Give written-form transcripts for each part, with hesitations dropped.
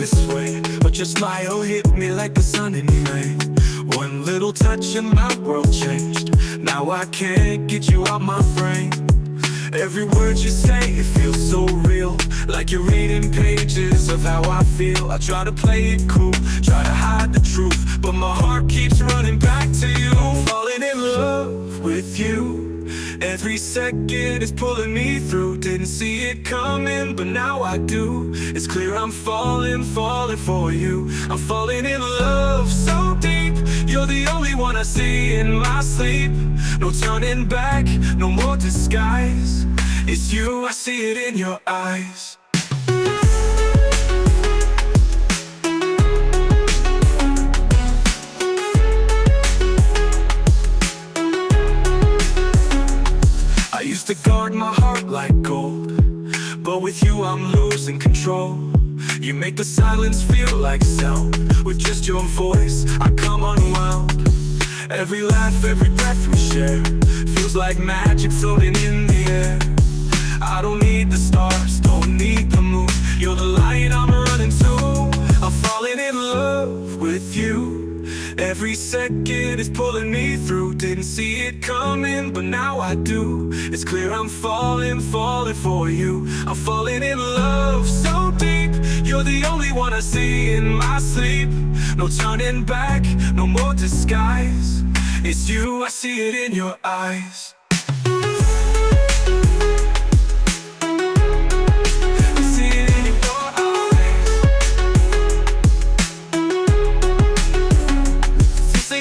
this way, but your smile hit me like the sun in May. One little touch and my world changed. Now I can't get you out my brain. Every word you say, it feels so real, like you're reading pages of how I feel. I try to play it cool, try to hide the truth, but my heart keeps running back to you. Falling in love with you, every second is pulling me through. Didn't see it coming, but now I do. It's clear I'm falling for you. I'm falling in love so deep. You're the only one I see in my sleep. No turning back, no more disguise. It's you, I see it in your eyes. I used to guard my heart like gold, but with you I'm losing control. You make the silence feel like sound. With just your voice, I come unwound. Every laugh, every breath we share feels like magic floating in the air. I don't need the stars, don't need the moon. You're the light I'm running to. I'm falling in love with you. Every second is pulling me through. Didn't see it coming, but now I do. It's clear I'm falling for you. I'm falling in love so deep. You're the only one I see in my sleep. No turning back, no more disguise. It's you, I see it in your eyes.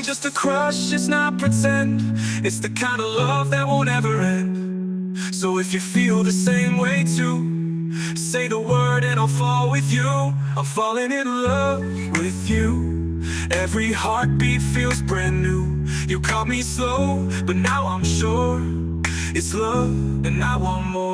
Just a crush, it's not pretend. It's the kind of love that won't ever end. So if you feel the same way too, say the word and I'll fall with you. I'm falling in love with you. Every heartbeat feels brand new. You caught me slow, but now I'm sure it's love and I want more.